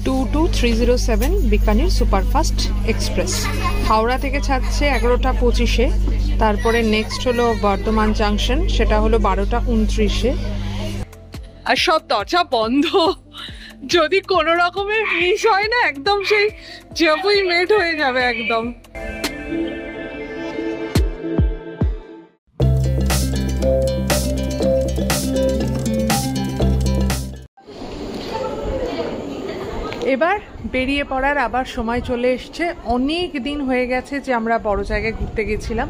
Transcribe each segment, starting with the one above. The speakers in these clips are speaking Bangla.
22307 বিকানির সুপারফাস্ট এক্সপ্রেস। হাওড়া থেকে ছাড়ছে 11টা 25-এ, তারপরে নেক্সট হলো বর্ধমান জাংশন, সেটা হলো 12টা 29-এ। আর সব দরজা বন্ধ, যদি কোনো রকমের মিস হয় না একদম সেই জবই মেট হয়ে যাবে একদম। এবার বেরিয়ে পড়ার আবার সময় চলে এসছে। অনেক দিন হয়ে গেছে যে আমরা বড় জায়গায় ঘুরতে গেছিলাম,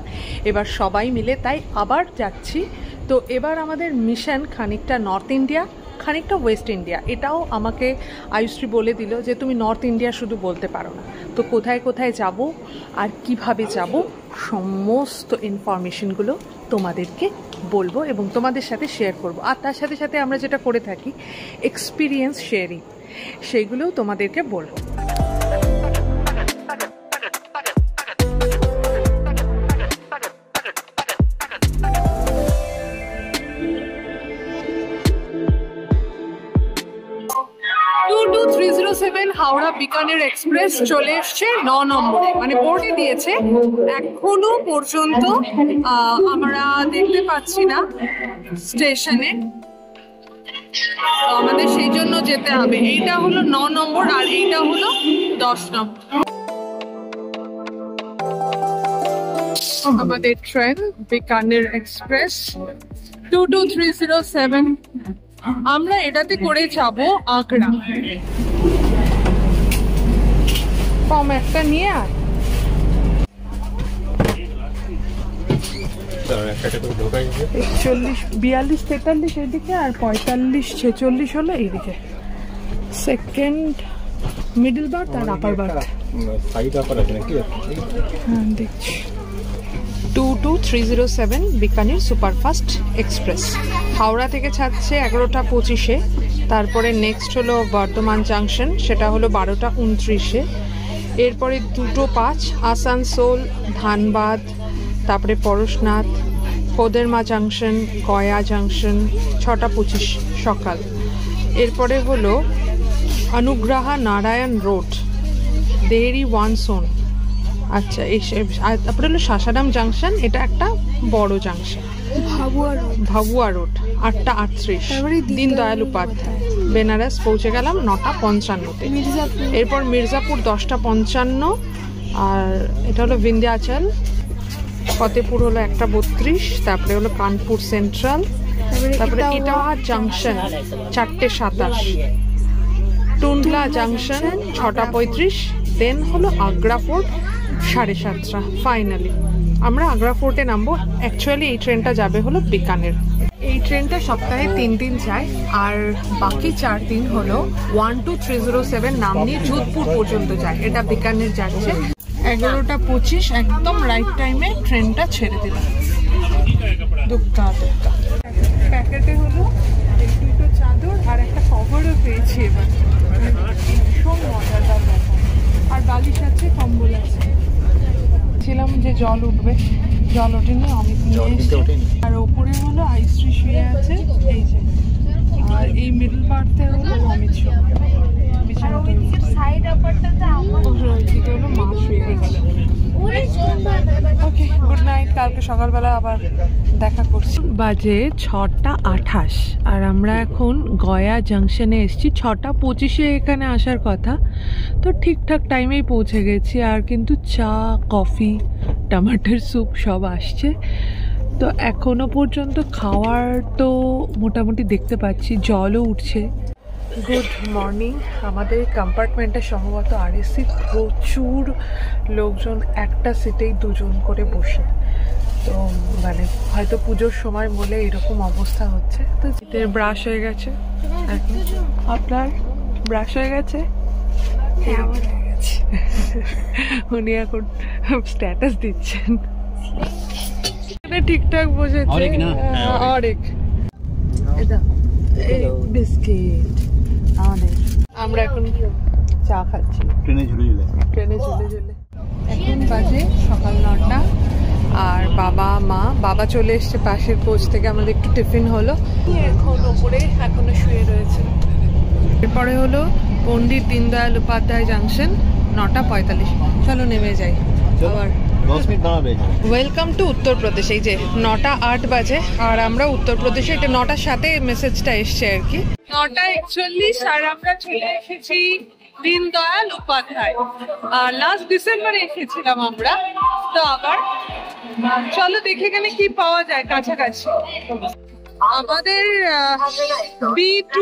এবার সবাই মিলে তাই আবার যাচ্ছি। তো এবার আমাদের মিশন খানিকটা নর্থ ইন্ডিয়া, খানিকটা ওয়েস্ট ইন্ডিয়া। এটাও আমাকে আয়ুশ্রী বলে দিল যে তুমি নর্থ ইন্ডিয়া শুধু বলতে পারো না, তো কোথায় কোথায় যাব আর কিভাবে যাব সমস্ত ইনফরমেশনগুলো তোমাদেরকে বলবো এবং তোমাদের সাথে শেয়ার করব। আর তার সাথে সাথে আমরা যেটা করে থাকি এক্সপিরিয়েন্স শেয়ারিং, সেইগুলোও তোমাদেরকে বলবো। হাওড়া বিকানের এক্সপ্রেস চলে এসছে 9 নম্বরে, মানে বোর্ডে দিয়েছে। এখনো পর্যন্ত আমরা দেখতে পাচ্ছি না স্টেশনে, আমাদের সেই জন্য যেতে হবে। এইটা হলো 9 নম্বর আর এইটা হলো 10 নম্বর। আমাদের ট্রেন বিকানের এক্সপ্রেস 22307, আমরা এটাতে করে যাব আগ্রা। ফর্ম একটা নিয়ে আয়। 41, 42, 43 এদিকে আর 45, 46 হলো এইদিকে। সেকেন্ড মিডল বার্থ আর আপার বার্থ। হ্যাঁ দেখছি। 22307 বিকানির সুপারফাস্ট এক্সপ্রেস। হাওড়া থেকে ছাড়ছে 11টা 25-এ, তারপরে নেক্সট হলো বর্ধমান জাংশন, সেটা হলো 12টা 29-এ। এরপরে 2:05 আসানসোল, ধানবাদ, তারপরে পরশনাথ, কোদেরমা জাংশন, গয়া জাংশন, 6টা 25 সকাল। এরপরে হলো অনুগ্রহা নারায়ণ রোড, দেহরি ওয়ানসোন। আচ্ছা, তারপরে হলো শাসারাম জাংশন, এটা একটা বড় জাংশন। ভাবুয়া রোড 8টা 38, দীনদয়াল উপাধ্যায়। বেনারস পৌঁছে গেলাম 9টা 55-তে। এরপর মির্জাপুর 10টা 55, আর এটা হলো বিন্ধ্যাচল। ফতেপুর হলো 1টা 32, তারপরে হলো কানপুর সেন্ট্রাল, তারপরে ইটাহার জাংশন 4টে 27, টুন্ডলা জাংশন 6টা 35, দেন হলো আগ্রা ফোর্ট 7:30। ফাইনালি আমরা আগ্রা ফোর্টে নামবো। অ্যাকচুয়ালি এই ট্রেনটা যাবে হলো বিকানের। এই ট্রেনটা সপ্তাহে 3 দিন যায়, আর বাকি 4 দিন হলো 12307 নাম নিয়ে যোধপুর পর্যন্ত যায়। এটা বিকানের যাচ্ছে। 11টা 25 একদম রাইট টাইমে ট্রেনটা ছেড়ে দিলাম। দুঃখা প্যাকেটে হলো 2টো চাদর আর একটা কভারও পেয়েছি এবার। ভীষণ মজাদার ব্যাপার। আর বালিশ আছে, কম্বল আছে। ছিলাম যে জল উঠবে, জল ওঠেনি, অমিত নিয়ে এসেছে। আর ওপরে হলো আইসশ্রী শুয়ে আছে, এই যে। আর এই মিডল পার্টে হলো অমিত শুয়ে। ওইদিকে হলো মা শুয়ে আছে। ওকে, গুড নাইট। কালকে সকালবেলা আবার দেখা করছি। বাজে 6টা 28 আর আমরা এখন গয়া জাংশনে এসেছি। 6টা 25-এ এখানে আসার কথা, তো ঠিকঠাক টাইমেই পৌঁছে গেছি। আর কিন্তু চা, কফি, টমেটোর স্যুপ সব আসছে। তো এখনো পর্যন্ত খাওয়ার তো মোটামুটি দেখতে পাচ্ছি, জলও উঠছে। Good morning. আমাদের কম্পার্টমেন্টে সম্ভবত আরএসি প্রচুর লোকজন, একটা সিটেই 2 জন করে বসে। তো মানে হয়তো পুজোর সময় বলে এরকম অবস্থা হচ্ছে। তো শীতের ব্রাশ হয়ে গেছে, আপনার ব্রাশ হয়ে গেছে? উনি এখন স্ট্যাটাস দিচ্ছেন। ঠিকঠাক বসেছে। অনেক বিস্কিট আমাদের। আমরা এখন চা খাচ্ছি ট্রেনে ঝুলে ঝুলে। এখন বাজে সকাল 9টা আর বাবা চলে এসছে পাশের কোচ থেকে। আমাদের একটু টিফিন হলো, এখন ওপরে এখনো শুয়ে রয়েছে। এরপরে হলো পণ্ডিত দীনদয়াল উপাধ্যায় জাংশন 9:45। চলো নেমে যাই আবার। Welcome to Uttar Pradesh. এই যে 9:08 বাজে আর আমরা উত্তরপ্রদেশে, এটা 9টার সাথে মেসেজটা এসছে আর কি। 9:41 আর আমরা চলে এসেছি দীনদয়াল উপাধ্যায়। আর লাস্ট ডিসেম্বরে এসেছিলাম আমরা, তো আবার চলো দেখে এখানে কি পাওয়া যায় কাছাকাছি। আমাদের B2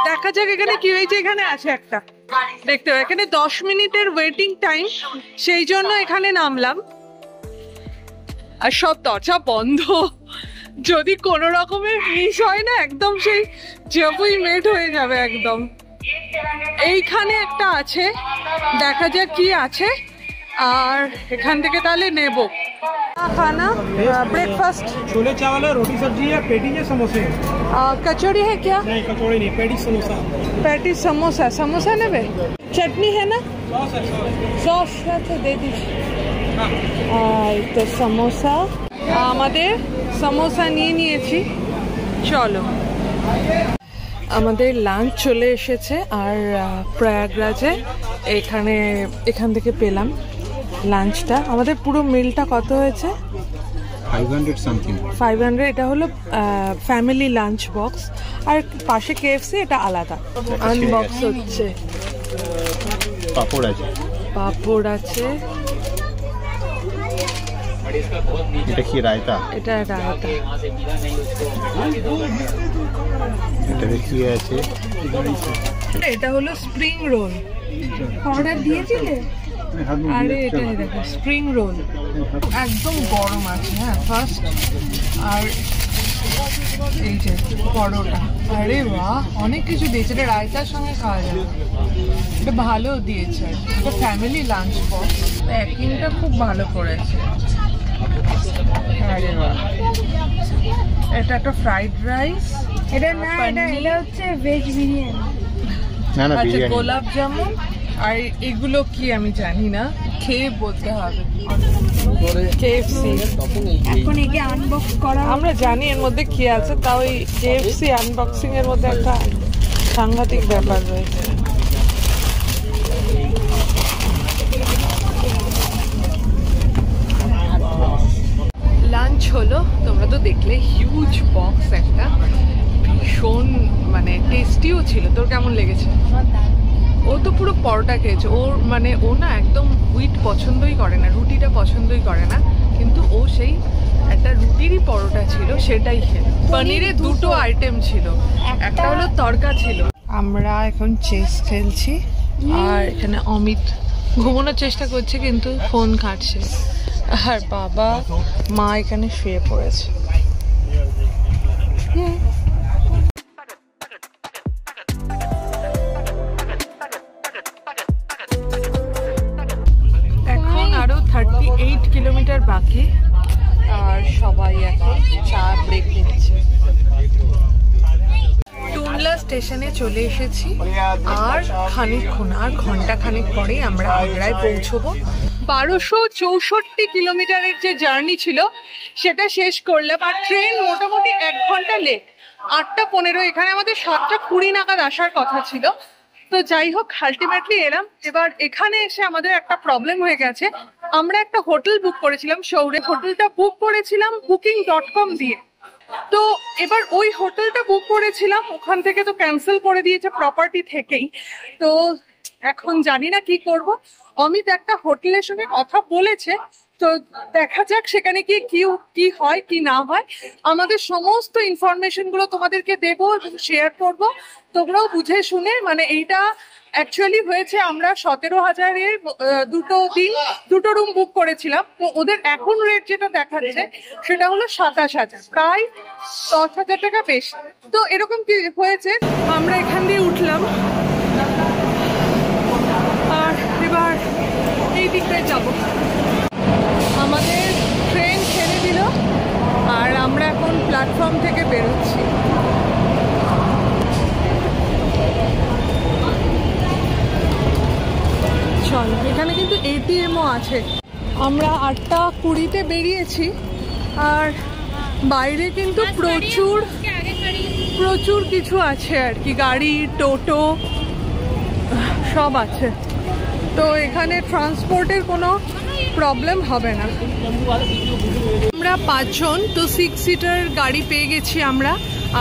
দেখা যাক এখানে কি হয়েছে। এখানে আছে একটা, দেখতে হবে এখানে 10 মিনিটের ওয়েটিং টাইম, সেই জন্য এখানে নামলাম। আর সব দরজা বন্ধ, যদি কোনো রকমের মিস হয় না একদম সেই জবই মেট হয়ে যাবে একদম। এইখানে একটা আছে, দেখা যাক কি আছে, আর এখান থেকে তাহলে নেব खाना। ब्रेकफास्ट छोले चावल है, रोटी सब्जी है, पेटी है, समोसे है। कचौड़ी है क्या? नहीं कचौड़ी नहीं, पेटी समोसा। पैटी समोसा, समोसा नेबे। चटनी है ना? सॉस আছে दे দিস। এই তো সমোসা, আমাদের সমোসা নিয়ে নিয়েছি। চলো, আমাদের লাঞ্চ চলে এসেছে আর প্রয়াগরাজে এখান থেকে পেলাম লাঞ্চটা। আমাদের পুরো মিলটা কত হয়েছে? 500 সামথিং। 500। এটা হলো ফ্যামিলি লাঞ্চ বক্স, আর পাশে KFC, এটা আলাদা। আনবক্স হচ্ছে। পাপড় আছে। এটা কি রায়তা? এটা রায়তা। এটা কি আছে? এটা হলো স্প্রিং রোল। অর্ডার দিয়েছিলে? আরে এটাই দেখো, স্প্রিং রোল একদম গরম আছে। হ্যাঁ ফার্স্ট। আর এই যে পরোটা, আরে বাহ, অনেক কিছু দিয়েছে। এটা রায়তার সঙ্গে খাওয়া যাবে, এটা ভালো দিয়েছে। এটা ফ্যামিলি লাঞ্চ বক্স, প্যাকিংটা খুব ভালো করেছে। আরে বাহ, এটা একটা ফ্রাইড রাইস। এটা না, এটা হচ্ছে ভেজ বিরিয়ানি। না না, আচ্ছা, বিরিয়ানি। গোলাপ জামুন। আর এগুলো কি আমি জানি না, খেয়ে বলতে হবে। KFC এখন একে আনবক্স করা। আমরা জানি এর মধ্যে কি আছে, তাও এই KFC আনবক্সিং এর মধ্যে একটা সাংঘাতিক ব্যাপার রয়েছে। লাঞ্চ হলো, তোমরা তো দেখলে, হিউজ বক্স একটা, ভীষণ মানে টেস্টিও ছিল। তোর কেমন লেগেছে? ও তো পুরো পরোটা খেয়েছে। ও না একদম হুইট পছন্দই করে না, রুটিটা পছন্দই করে না, কিন্তু ও সেই একটা রুটিরই পরোটা ছিল সেটাই খেলো। পনিরের দুটো আইটেম ছিল, একটা হলো তড়কা ছিল। আমরা এখন চেস খেলছি আর এখানে অমিত ঘুমানোর চেষ্টা করছে কিন্তু ফোন ঘাঁটছে, আর বাবা মা এখানে শুয়ে পড়েছে। এখন আরো 38 কিলোমিটার বাকি, আর সবাই এখন চা ব্রেক নিচ্ছে। টুনলা স্টেশনে চলে এসেছি, আর ঘন্টা খানিক পরেই আমরা আগ্রায় পৌঁছবো। 1264 কিলোমিটারের যে জার্নি ছিল সেটা শেষ করলাম, আর ট্রেন মোটামুটি 1 ঘন্টা লেট। 8:15। এখানে আমাদের 7:20 নাগাদ আসার কথা ছিল। তো যাই হোক, আলটিমেটলি এলাম। এবার এখানে এসে আমাদের একটা প্রবলেম হয়ে গেছে। আমরা একটা হোটেল বুক করেছিলাম শহরে, হোটেলটা বুক করেছিলাম booking.com দিয়ে। তো এবার ওই হোটেলটা বুক করেছিলাম, ওখান থেকে তো ক্যান্সেল করে দিয়েছে প্রপার্টি থেকেই। তো এখন জানি না কি করব। অমিত একটা হোটেলের সঙ্গে কথা বলেছে, তো দেখা যাক সেখানে গিয়ে কি হয় কি না হয়। আমাদের সমস্ত ইনফরমেশন গুলো তোমাদেরকে দেবো এবং শেয়ার করবো, তোমরাও বুঝে শুনে। মানে এইটা অ্যাকচুয়ালি হয়েছে, আমরা 17,000-এর দুটো রুম বুক করেছিলাম। তো ওদের এখন রেট যেটা দেখাচ্ছে সেটা হলো 27,000, প্রায় 10,000 টাকা বেশি। তো এরকম কি হয়েছে, আমরা এখান দিয়ে উঠলাম আর এবার এই দিকটায় যাবো। আমাদের ট্রেন ছেড়ে দিল আর আমরা এখন প্ল্যাটফর্ম থেকে বেরোচ্ছি। চল, এখানে কিন্তু ATMও আছে। আমরা 8:20-তে বেরিয়েছি, আর বাইরে কিন্তু প্রচুর প্রচুর কিছু আছে আর কি, গাড়ি, টোটো সব আছে। তো এখানে ট্রান্সপোর্টের কোনো প্রবলেম হবে না। আমরা 5 জন, তো 6 সিটার গাড়ি পেয়ে গেছি আমরা।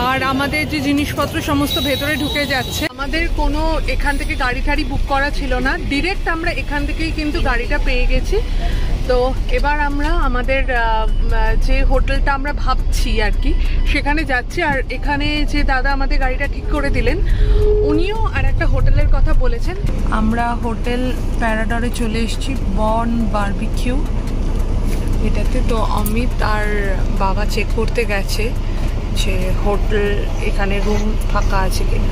আর আমাদের যে জিনিসপত্র সমস্ত ভেতরে ঢুকে যাচ্ছে। আমাদের কোনো এখান থেকে গাড়ি টাড়ি বুক করা ছিল না, ডিরেক্ট আমরা এখান থেকেই কিন্তু গাড়িটা পেয়ে গেছি। তো এবার আমরা আমাদের যে হোটেলটা আমরা ভাবছি আর কি সেখানে যাচ্ছি। আর এখানে যে দাদা আমাদের গাড়িটা ঠিক করে দিলেন উনিও আর একটা হোটেলের কথা বলেছেন। আমরা হোটেল প্যারাডরে চলে এসেছি, বন বারবিকিউ এটাতে। তো অমিত আর বাবা চেক করতে গেছে যে হোটেল এখানে রুম ফাঁকা আছে কিনা।